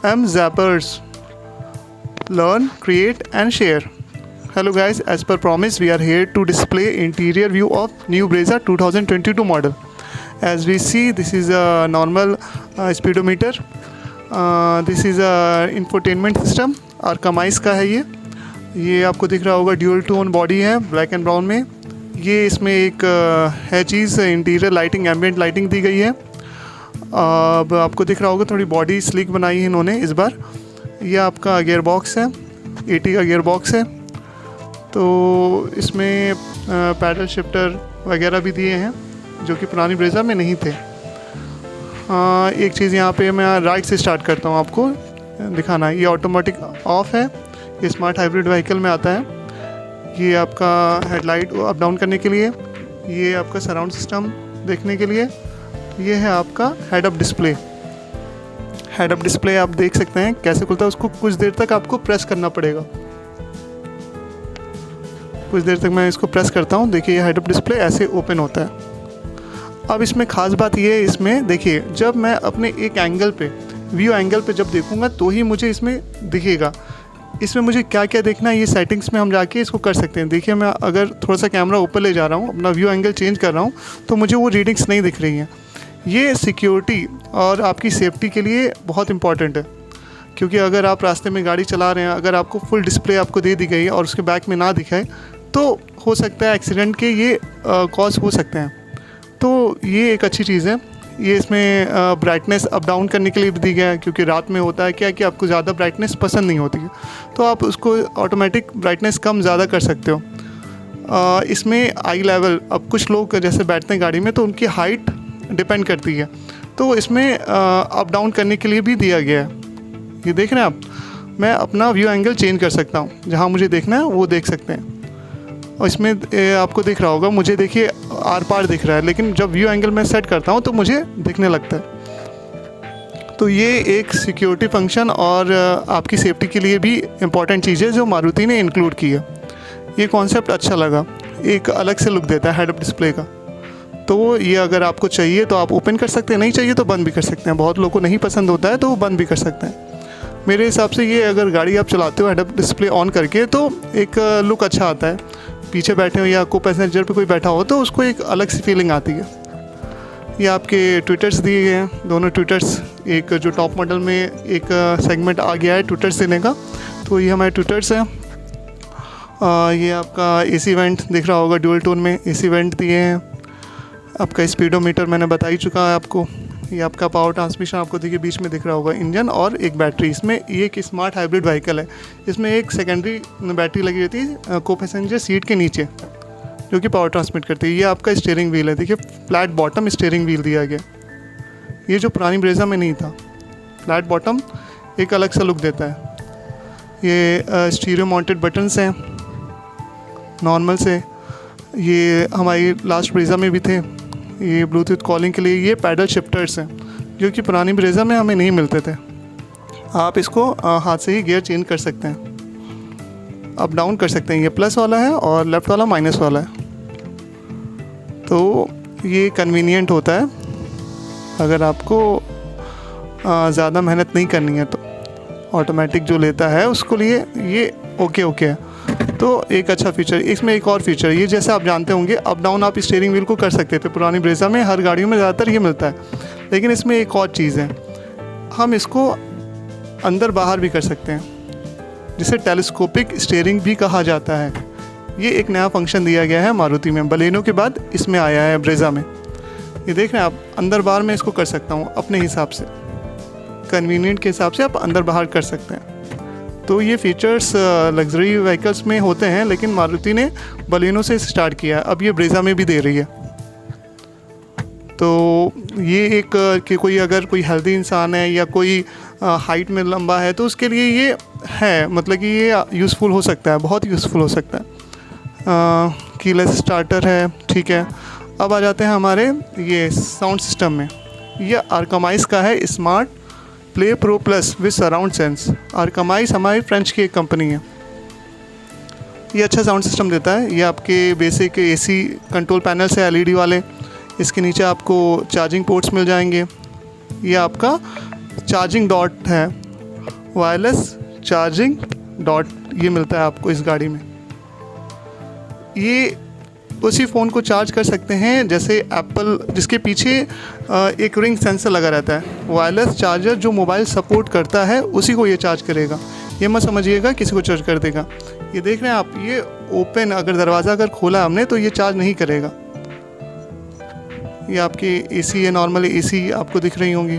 M Zappers. Learn, create and share. Hello guys, as per promise we are here to display interior view of new Brezza 2022 model. As we see, this is a normal speedometer. This is a infotainment system, Arcamize का है ये आपको दिख रहा होगा, dual tone body है black and brown में। ये इसमें एक है चीज़, इंटीरियर लाइटिंग, एम्बिएंट लाइटिंग दी गई है। अब आपको दिख रहा होगा थोड़ी बॉडी स्लिक बनाई है इन्होंने इस बार। ये आपका गियर बॉक्स है, 80 का गियर बॉक्स है। तो इसमें पैडल शिफ्टर वगैरह भी दिए हैं जो कि पुरानी ब्रेज़ा में नहीं थे। एक चीज़ यहाँ पे मैं राइट से स्टार्ट करता हूँ आपको दिखाना। ये ऑटोमेटिक ऑफ है, ये स्मार्ट हाइब्रिड व्हीकल में आता है। ये आपका हेडलाइट अप डाउन करने के लिए, ये आपका सराउंड सिस्टम देखने के लिए। ये है आपका head up display. Head up display आप देख सकते हैं कैसे खुलता है। उसको कुछ देर तक आपको प्रेस करना पड़ेगा। कुछ देर तक मैं इसको प्रेस करता हूँ। देखिए, ये हेड अप डिस्प्ले ऐसे ओपन होता है। अब इसमें ख़ास बात ये है, इसमें देखिए जब मैं अपने एक एंगल पे, व्यू एंगल पे जब देखूँगा तो ही मुझे इसमें दिखेगा। इसमें मुझे क्या क्या देखना है, ये सेटिंग्स में हम जाके इसको कर सकते हैं। देखिए, मैं अगर थोड़ा सा कैमरा ऊपर ले जा रहा हूँ, अपना व्यू एंगल चेंज कर रहा हूँ, तो मुझे वो रीडिंग्स नहीं दिख रही हैं। ये सिक्योरिटी और आपकी सेफ्टी के लिए बहुत इंपॉर्टेंट है, क्योंकि अगर आप रास्ते में गाड़ी चला रहे हैं, अगर आपको फुल डिस्प्ले आपको दे दी गई है और उसके बैक में ना दिखाए, तो हो सकता है एक्सीडेंट के ये कॉज हो सकते हैं। तो ये एक अच्छी चीज़ है। ये इसमें ब्राइटनेस अप डाउन करने के लिए भी दी गया है, क्योंकि रात में होता है क्या कि आपको ज़्यादा ब्राइटनेस पसंद नहीं होती है, तो आप उसको ऑटोमेटिक ब्राइटनेस कम ज़्यादा कर सकते हो। इसमें आई लेवल, अब कुछ लोग जैसे बैठते हैं गाड़ी में तो उनकी हाइट डिपेंड करती है, तो इसमें अप डाउन करने के लिए भी दिया गया है। ये देख रहे हैं आप, मैं अपना व्यू एंगल चेंज कर सकता हूँ, जहाँ मुझे देखना है वो देख सकते हैं। और इसमें आपको दिख रहा होगा, मुझे देखिए आर पार दिख रहा है, लेकिन जब व्यू एंगल मैं सेट करता हूँ तो मुझे दिखने लगता है। तो ये एक सिक्योरिटी फंक्शन और आपकी सेफ्टी के लिए भी इम्पॉर्टेंट चीज़ है जो मारुति ने इंक्लूड की है। ये कॉन्सेप्ट अच्छा लगा, एक अलग से लुक देता है हेड अप डिस्प्ले का। तो ये अगर आपको चाहिए तो आप ओपन कर सकते हैं, नहीं चाहिए तो बंद भी कर सकते हैं। बहुत लोगों को नहीं पसंद होता है तो वो बंद भी कर सकते हैं। मेरे हिसाब से ये अगर गाड़ी आप चलाते हो हेड अप डिस्प्ले ऑन करके, तो एक लुक अच्छा आता है। पीछे बैठे हो या को पैसेंजर पे कोई बैठा हो तो उसको एक अलग सी फीलिंग आती है। ये आपके ट्विटर्स दिए गए हैं, दोनों ट्विटर्स। एक जो टॉप मॉडल में एक सेगमेंट आ गया है ट्विटर्स देने का, तो ये हमारे ट्विटर्स हैं। ये आपका एसी वेंट दिख रहा होगा, ड्यूल टोन में एसी वेंट दिए हैं। आपका स्पीडोमीटर मैंने बता ही चुका है आपको। ये आपका पावर ट्रांसमिशन आपको देखिए बीच में दिख रहा होगा, इंजन और एक बैटरी। इसमें ये एक स्मार्ट हाइब्रिड व्हीकल है। इसमें एक सेकेंडरी बैटरी लगी रहती है को पैसेंजर सीट के नीचे, जो कि पावर ट्रांसमिट करती है। ये आपका स्टीयरिंग व्हील है, देखिए फ्लैट बॉटम स्टीयरिंग व्हील दिया गया। ये जो पुरानी ब्रेज़ा में नहीं था, फ्लैट बॉटम एक अलग सा लुक देता है। ये स्टीरियो माउंटेड बटन्स हैं नॉर्मल से, ये हमारी लास्ट ब्रेज़ा में भी थे। ये ब्लूटूथ कॉलिंग के लिए। ये पैडल शिफ्टर्स हैं जो कि पुरानी ब्रेज़ा में हमें नहीं मिलते थे। आप इसको हाथ से ही गियर चेंज कर सकते हैं, अप डाउन कर सकते हैं। ये प्लस वाला है और लेफ़्ट वाला माइनस वाला है, तो ये कन्वीनियंट होता है अगर आपको ज़्यादा मेहनत नहीं करनी है। तो ऑटोमेटिक जो लेता है उसको लिए ये ओके है। तो एक अच्छा फीचर। इसमें एक और फीचर, ये जैसे आप जानते होंगे अप डाउन आप स्टीयरिंग व्हील को कर सकते थे पुरानी ब्रेज़ा में, हर गाड़ियों में ज़्यादातर ये मिलता है। लेकिन इसमें एक और चीज़ है, हम इसको अंदर बाहर भी कर सकते हैं, जिसे टेलीस्कोपिक स्टीयरिंग भी कहा जाता है। ये एक नया फंक्शन दिया गया है मारुति में, बलेनो के बाद इसमें आया है ब्रेज़ा में। ये देख रहे हैं आप, अंदर बाहर मैं इसको कर सकता हूँ अपने हिसाब से, कन्वीनियंट के हिसाब से आप अंदर बाहर कर सकते हैं। तो ये फीचर्स लग्जरी व्हीकल्स में होते हैं, लेकिन मारुति ने बलेनो से स्टार्ट किया है, अब ये ब्रेज़ा में भी दे रही है। तो ये एक कि कोई अगर कोई हेल्दी इंसान है या कोई हाइट में लंबा है तो उसके लिए ये है, मतलब कि ये यूज़फुल हो सकता है, बहुत यूज़फुल हो सकता है। कीलेस स्टार्टर है, ठीक है। अब आ जाते हैं हमारे ये साउंड सिस्टम में। ये आर्कामाइज़ का है, smart play pro plus with surround sense. आर्कामाइज़ हमारी फ्रेंच की एक कंपनी है। ये अच्छा साउंड सिस्टम देता है। ये आपके बेसिक एसी कंट्रोल पैनल से एलईडी वाले, इसके नीचे आपको चार्जिंग पोर्ट्स मिल जाएंगे। ये आपका चार्जिंग डॉट है, वायरलेस चार्जिंग डॉट ये मिलता है आपको इस गाड़ी में। ये उसी फ़ोन को चार्ज कर सकते हैं जैसे एप्पल, जिसके पीछे एक रिंग सेंसर लगा रहता है। वायरलेस चार्जर जो मोबाइल सपोर्ट करता है उसी को ये चार्ज करेगा। ये मत समझिएगा किसी को चार्ज कर देगा। ये देख रहे हैं आप, ये ओपन, अगर दरवाज़ा अगर खोला हमने तो ये चार्ज नहीं करेगा। ये आपकी एसी है, नॉर्मल एसी आपको दिख रही होंगी।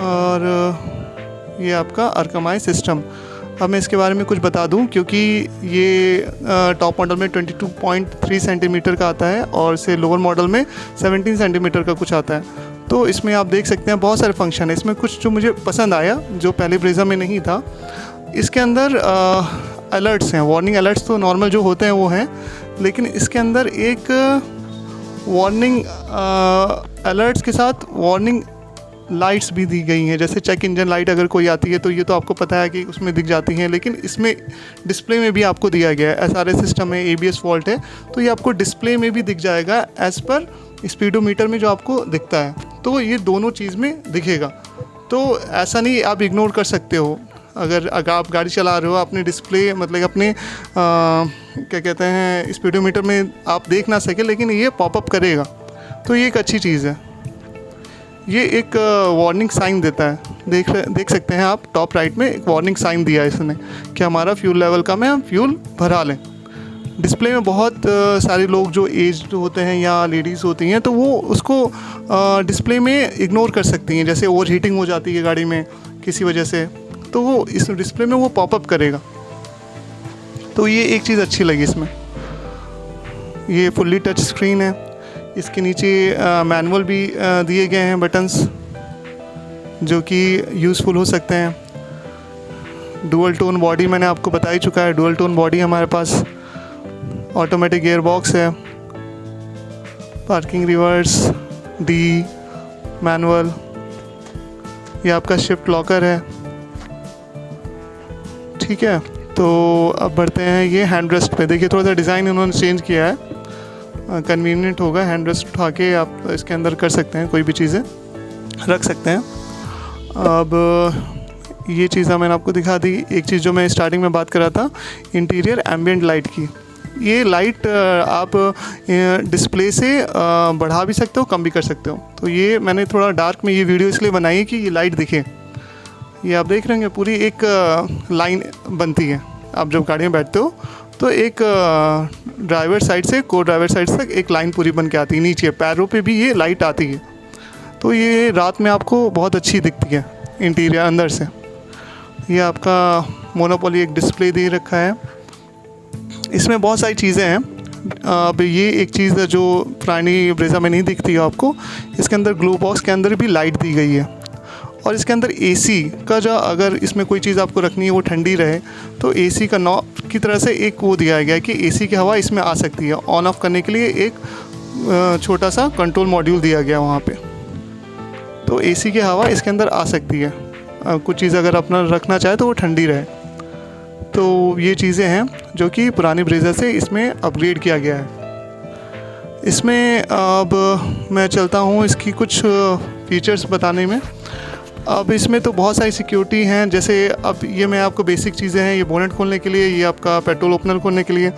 और ये आपका अरकमाई सिस्टम। अब मैं इसके बारे में कुछ बता दूं, क्योंकि ये टॉप मॉडल में 22.3 सेंटीमीटर का आता है और से लोअर मॉडल में 17 सेंटीमीटर का कुछ आता है। तो इसमें आप देख सकते हैं बहुत सारे फंक्शन है। इसमें कुछ जो मुझे पसंद आया जो पहले ब्रेज़ा में नहीं था, इसके अंदर अलर्ट्स हैं। वार्निंग अलर्ट्स तो नॉर्मल जो होते हैं वो हैं, लेकिन इसके अंदर एक वार्निंग अलर्ट्स के साथ वार्निंग लाइट्स भी दी गई हैं। जैसे चेक इंजन लाइट अगर कोई आती है तो ये तो आपको पता है कि उसमें दिख जाती हैं, लेकिन इसमें डिस्प्ले में भी आपको दिया गया है। SRS सिस्टम है, ABS फॉल्ट है, तो ये आपको डिस्प्ले में भी दिख जाएगा एज़ पर स्पीडोमीटर में जो आपको दिखता है। तो ये दोनों चीज़ में दिखेगा। तो ऐसा नहीं आप इग्नोर कर सकते हो। अगर आप गाड़ी चला रहे हो, अपने डिस्प्ले मतलब अपने क्या कहते हैं स्पीडोमीटर में आप देख ना सके, लेकिन ये पॉपअप करेगा, तो ये एक अच्छी चीज़ है। ये एक वार्निंग साइन देता है। देख सकते हैं आप, टॉप राइट में एक वार्निंग साइन दिया है इसने कि हमारा फ्यूल लेवल कम है, हम फ्यूल भरा लें। डिस्प्ले में बहुत सारे लोग जो एज्ड होते हैं या लेडीज़ होती हैं तो वो उसको डिस्प्ले में इग्नोर कर सकती हैं। जैसे ओवर हीटिंग हो जाती है गाड़ी में किसी वजह से, तो वो इस डिस्प्ले में वो पॉपअप करेगा। तो ये एक चीज़ अच्छी लगी इसमें। ये फुल्ली टच स्क्रीन है। इसके नीचे मैनुअल भी दिए गए हैं बटन्स, जो कि यूज़फुल हो सकते हैं। डुअल टोन बॉडी मैंने आपको बता ही चुका है। डुअल टोन बॉडी हमारे पास, ऑटोमेटिक गियर बॉक्स है, पार्किंग रिवर्स, डी मैनुअल, ये आपका शिफ्ट लॉकर है। ठीक है, तो अब बढ़ते हैं ये हैंड रेस्ट पे। देखिए थोड़ा सा डिज़ाइन इन्होंने चेंज किया है, कन्वीनियंट होगा। हैंड रेस्ट उठा के आप इसके अंदर कर सकते हैं, कोई भी चीज़ें रख सकते हैं। अब ये चीज़ मैंने आपको दिखा दी। एक चीज़ जो मैं स्टार्टिंग में बात कर रहा था, इंटीरियर एम्बिएंट लाइट की। ये लाइट आप डिस्प्ले से बढ़ा भी सकते हो, कम भी कर सकते हो। तो ये मैंने थोड़ा डार्क में ये वीडियो इसलिए बनाई है कि ये लाइट दिखे। ये आप देख रहे होंगे पूरी एक लाइन बनती है। आप जब गाड़ी में बैठते हो तो एक ड्राइवर साइड से को ड्राइवर साइड तक एक लाइन पूरी बन के आती है। नीचे पैरों पे भी ये लाइट आती है। तो ये रात में आपको बहुत अच्छी दिखती है इंटीरियर अंदर से। ये आपका मोनोपोली एक डिस्प्ले दे रखा है। इसमें बहुत सारी चीज़ें हैं। अब ये एक चीज़ है जो पुरानी ब्रेज़ा में नहीं दिखती है आपको। इसके अंदर ग्लो बॉक्स के अंदर भी लाइट दी गई है, और इसके अंदर एसी का जो, अगर इसमें कोई चीज़ आपको रखनी है वो ठंडी रहे तो एसी का नॉब की तरह से एक वो दिया गया है कि एसी की हवा इसमें आ सकती है। ऑन ऑफ करने के लिए एक छोटा सा कंट्रोल मॉड्यूल दिया गया वहाँ पे, तो एसी की हवा इसके अंदर आ सकती है। कुछ चीज़ अगर अपना रखना चाहे तो वो ठंडी रहे। तो ये चीज़ें हैं जो कि पुरानी ब्रेज़ा से इसमें अपग्रेड किया गया है। इसमें अब मैं चलता हूँ इसकी कुछ फीचर्स बताने में। अब इसमें तो बहुत सारी सिक्योरिटी हैं। जैसे अब ये मैं आपको बेसिक चीज़ें हैं, ये बोनेट खोलने के लिए, ये आपका पेट्रोल ओपनर खोलने के लिए।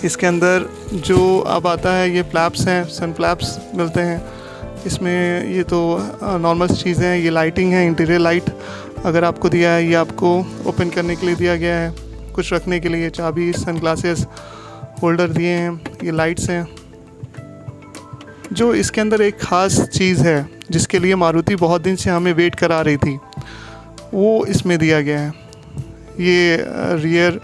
इसके अंदर जो अब आता है ये फ्लैप्स हैं, सन फ्लैप्स मिलते हैं इसमें। ये तो नॉर्मल चीज़ें हैं। ये लाइटिंग है, इंटीरियर लाइट अगर आपको दिया है। ये आपको ओपन करने के लिए दिया गया है, कुछ रखने के लिए चाबी, सन ग्लासेस होल्डर दिए हैं। ये लाइट्स हैं। जो इसके अंदर एक ख़ास चीज़ है जिसके लिए मारुति बहुत दिन से हमें वेट करा रही थी, वो इसमें दिया गया है। ये रियर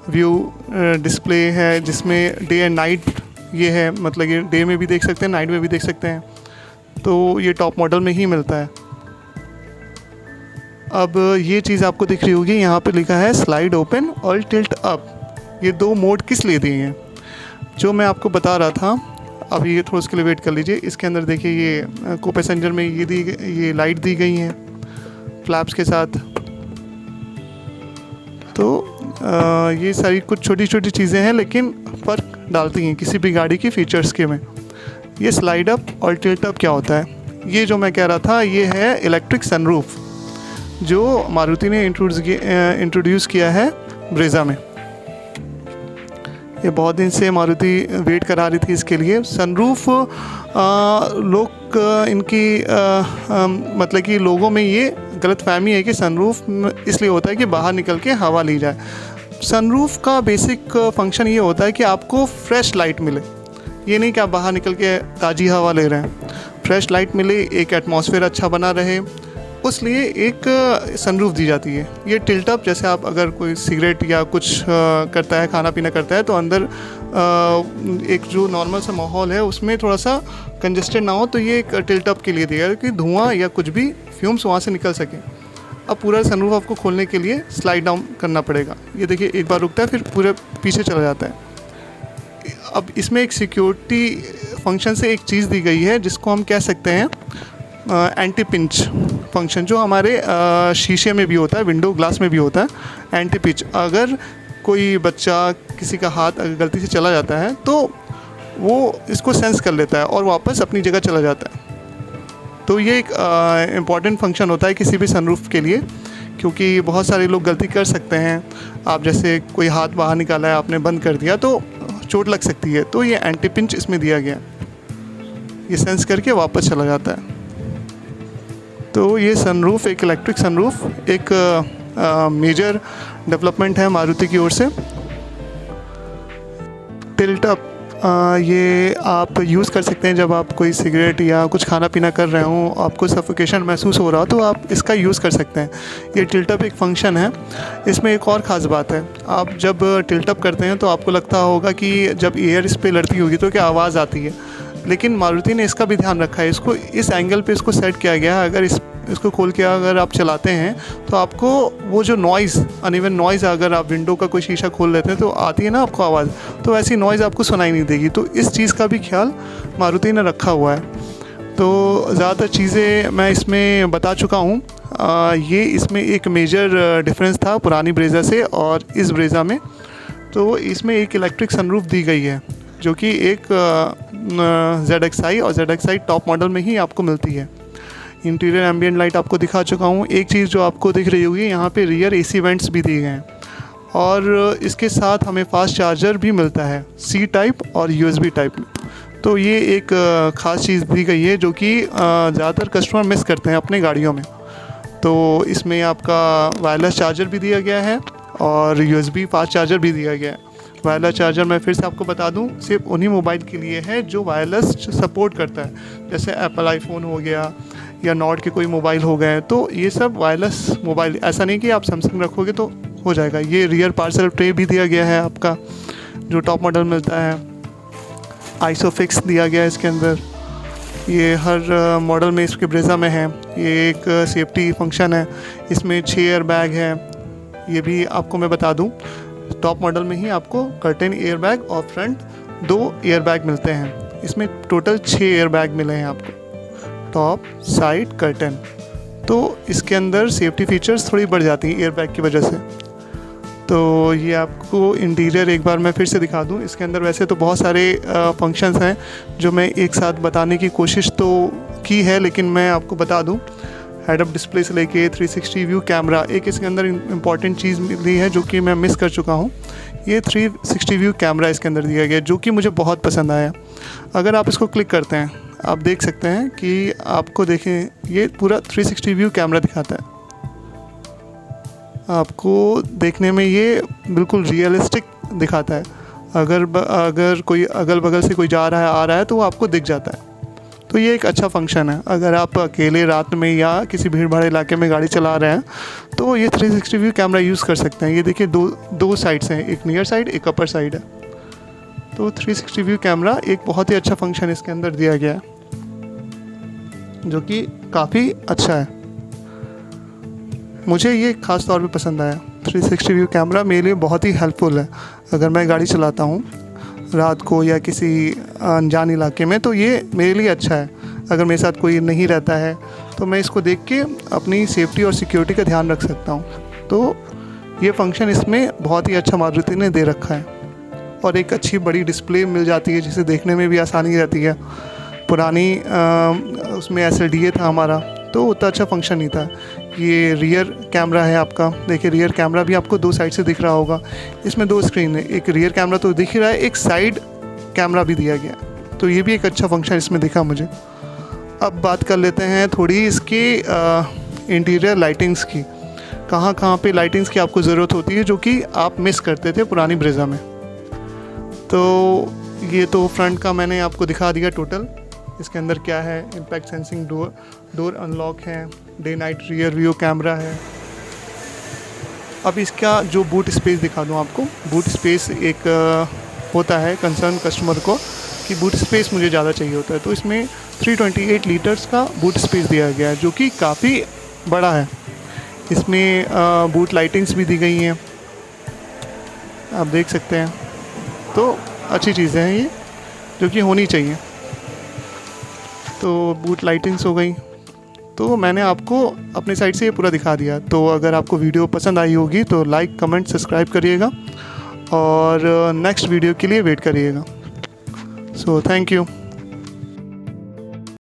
व्यू डिस्प्ले है जिसमें डे एंड नाइट ये है, मतलब ये डे में भी देख सकते हैं, नाइट में भी देख सकते हैं। तो ये टॉप मॉडल में ही मिलता है। अब ये चीज़ आपको दिख रही होगी, यहाँ पे लिखा है स्लाइड ओपन और टिल्ट अप। ये दो मोड किस लिए दिए हैं जो मैं आपको बता रहा था। अब ये थोड़ा उसके लिए वेट कर लीजिए। इसके अंदर देखिए ये को पैसेंजर में ये लाइट दी गई हैं फ्लैप्स के साथ। तो ये सारी कुछ छोटी छोटी चीज़ें हैं, लेकिन फ़र्क डालती हैं किसी भी गाड़ी की फ़ीचर्स के में। ये स्लाइड अप और टिल्ट अप क्या होता है, ये जो मैं कह रहा था, ये है इलेक्ट्रिक सनरूफ। जो मारुति ने इंट्रोड्यूस किया है ब्रेज़ा में। ये बहुत दिन से मारुति वेट करा रही थी इसके लिए। सनरूफ लोग इनकी मतलब कि लोगों में ये गलतफहमी है कि सनरूफ इसलिए होता है कि बाहर निकल के हवा ली जाए। सनरूफ का बेसिक फंक्शन ये होता है कि आपको फ्रेश लाइट मिले, ये नहीं कि आप बाहर निकल के ताज़ी हवा ले रहे हैं। फ्रेश लाइट मिले, एक एटमॉस्फेयर अच्छा बना रहे, उस लिए एक सनरूफ दी जाती है। ये टिल्ट अप, जैसे आप अगर कोई सिगरेट या कुछ करता है, खाना पीना करता है, तो अंदर एक जो नॉर्मल सा माहौल है उसमें थोड़ा सा कंजस्टेड ना हो, तो ये एक टिल्ट अप के लिए दिया है कि धुआं या कुछ भी फ्यूम्स वहाँ से निकल सके। अब पूरा सनरूफ आपको खोलने के लिए स्लाइड डाउन करना पड़ेगा। ये देखिए, एक बार रुकता है फिर पूरे पीछे चला जाता है। अब इसमें एक सिक्योरिटी फंक्शन से एक चीज़ दी गई है जिसको हम कह सकते हैं एंटी पिंच फंक्शन, जो हमारे शीशे में भी होता है, विंडो ग्लास में भी होता है। एंटी पिंच, अगर कोई बच्चा किसी का हाथ अगर गलती से चला जाता है तो वो इसको सेंस कर लेता है और वापस अपनी जगह चला जाता है। तो ये एक इम्पॉर्टेंट फंक्शन होता है किसी भी सनरूफ के लिए, क्योंकि बहुत सारे लोग गलती कर सकते हैं। आप जैसे कोई हाथ बाहर निकाला है, आपने बंद कर दिया तो चोट लग सकती है, तो ये एंटी पिंच इसमें दिया गया है, ये सेंस करके वापस चला जाता है। तो ये सनरूफ, एक इलेक्ट्रिक सनरूफ, एक मेजर डेवलपमेंट है मारुति की ओर से। टिल्ट अप, ये आप यूज़ कर सकते हैं जब आप कोई सिगरेट या कुछ खाना पीना कर रहे हो, आपको सफोकेशन महसूस हो रहा हो, तो आप इसका यूज़ कर सकते हैं। ये टिल्ट अप एक फंक्शन है। इसमें एक और ख़ास बात है, आप जब टिल्ट अप करते हैं तो आपको लगता होगा कि जब एयर इस पर लड़ती होगी तो क्या आवाज़ आती है, लेकिन मारुति ने इसका भी ध्यान रखा है। इसको इस एंगल पे इसको सेट किया गया है। अगर इसको खोल के अगर आप चलाते हैं तो आपको वो जो नॉइज़, अनइवन नॉइज़, अगर आप विंडो का कोई शीशा खोल लेते हैं तो आती है ना आपको आवाज़, तो ऐसी नॉइज़ आपको सुनाई नहीं देगी। तो इस चीज़ का भी ख्याल मारुति ने रखा हुआ है। तो ज़्यादातर चीज़ें मैं इसमें बता चुका हूँ। ये इसमें एक मेजर डिफरेंस था पुरानी ब्रेज़ा से और इस ब्रेज़ा में। तो इसमें एक इलेक्ट्रिक सनरूफ दी गई है जो कि एक ZXi और ZXi टॉप मॉडल में ही आपको मिलती है। इंटीरियर एम्बिएंट लाइट आपको दिखा चुका हूँ। एक चीज़ जो आपको दिख रही होगी, यहाँ पे रियर AC वेंट्स भी दिए गए हैं और इसके साथ हमें फास्ट चार्जर भी मिलता है, C टाइप और USB टाइप में। तो ये एक ख़ास चीज़ दी गई है जो कि ज़्यादातर कस्टमर मिस करते हैं अपने गाड़ियों में। तो इसमें आपका वायरलेस चार्जर भी दिया गया है और USB फास्ट चार्जर भी दिया गया है। वायरलेस चार्जर मैं फिर से आपको बता दूं, सिर्फ उन्हीं मोबाइल के लिए है जो वायरलेस सपोर्ट करता है, जैसे एप्पल आईफोन हो गया या नॉट के कोई मोबाइल हो गए, तो ये सब वायरलेस मोबाइल। ऐसा नहीं कि आप सैमसंग रखोगे तो हो जाएगा। ये रियर पार्सल ट्रे भी दिया गया है आपका, जो टॉप मॉडल मिलता है। आइसोफिक्स दिया गया है इसके अंदर, ये हर मॉडल में इसके ब्रेज़ा में है। ये एक सेफ्टी फंक्शन है। इसमें 6 एयर बैग है, ये भी आपको मैं बता दूं। टॉप मॉडल में ही आपको कर्टेन एयर बैग और फ्रंट 2 एयर बैग मिलते हैं। इसमें टोटल 6 एयर बैग मिले हैं आपको, टॉप, साइड, कर्टेन। तो इसके अंदर सेफ्टी फीचर्स थोड़ी बढ़ जाती हैं एयर बैग की वजह से। तो ये आपको इंटीरियर एक बार मैं फिर से दिखा दूं। इसके अंदर वैसे तो बहुत सारे फंक्शंस हैं जो मैं एक साथ बताने की कोशिश तो की है, लेकिन मैं आपको बता दूं। हेड अप डिस्प्ले से लेके 360 व्यू कैमरा, एक इसके अंदर इम्पॉर्टेंट चीज़ मिली है जो कि मैं मिस कर चुका हूँ। ये 360 व्यू कैमरा इसके अंदर दिया गया जो कि मुझे बहुत पसंद आया। अगर आप इसको क्लिक करते हैं, आप देख सकते हैं कि आपको देखें ये पूरा 360 व्यू कैमरा दिखाता है। आपको देखने में ये बिल्कुल रियलिस्टिक दिखाता है। अगर कोई अगल बगल से कोई जा रहा है, आ रहा है, तो वो आपको दिख जाता है। तो ये एक अच्छा फंक्शन है। अगर आप अकेले रात में या किसी भीड़ भाड़ इलाके में गाड़ी चला रहे हैं तो ये 360 व्यू कैमरा यूज़ कर सकते हैं। ये देखिए दो साइड्स हैं, एक नियर साइड, एक अपर साइड है। तो 360 व्यू कैमरा एक बहुत ही अच्छा फंक्शन इसके अंदर दिया गया है जो कि काफ़ी अच्छा है। मुझे ये ख़ास तौर पे पसंद आया। 360 व्यू कैमरा मेरे लिए बहुत ही हेल्पफुल है। अगर मैं गाड़ी चलाता हूँ रात को या किसी अनजान इलाके में, तो ये मेरे लिए अच्छा है। अगर मेरे साथ कोई नहीं रहता है तो मैं इसको देख के अपनी सेफ्टी और सिक्योरिटी का ध्यान रख सकता हूँ। तो ये फंक्शन इसमें बहुत ही अच्छा मारुति ने दे रखा है। और एक अच्छी बड़ी डिस्प्ले मिल जाती है जिसे देखने में भी आसानी रहती है। पुरानी उसमें SLDA था हमारा, तो उतना अच्छा फंक्शन नहीं था। ये रियर कैमरा है आपका। देखिए रियर कैमरा भी आपको 2 साइड से दिख रहा होगा। इसमें 2 स्क्रीन है, एक रियर कैमरा तो दिख ही रहा है, एक साइड कैमरा भी दिया गया, तो ये भी एक अच्छा फंक्शन इसमें दिखा मुझे। अब बात कर लेते हैं थोड़ी इसकी इंटीरियर लाइटिंग्स की। कहाँ कहाँ पे लाइटिंग्स की आपको ज़रूरत होती है जो कि आप मिस करते थे पुरानी ब्रेज़ा में। तो ये तो फ्रंट का मैंने आपको दिखा दिया टोटल। इसके अंदर क्या है, इम्पैक्ट सेंसिंग डोर अनलॉक है, day night rear view camera है। अब इसका जो बूट स्पेस दिखा दूँ आपको। बूट स्पेस एक होता है कंसर्न कस्टमर को कि बूट स्पेस मुझे ज़्यादा चाहिए होता है, तो इसमें 328 लीटर्स का बूट स्पेस दिया गया है जो कि काफ़ी बड़ा है। इसमें बूट लाइटिंग्स भी दी गई हैं, आप देख सकते हैं। तो अच्छी चीज़ें हैं ये जो कि होनी चाहिए। तो बूट लाइटिंग्स हो गई, तो मैंने आपको अपनी साइड से ये पूरा दिखा दिया। तो अगर आपको वीडियो पसंद आई होगी तो लाइक कमेंट सब्सक्राइब करिएगा और नेक्स्ट वीडियो के लिए वेट करिएगा। So thank you.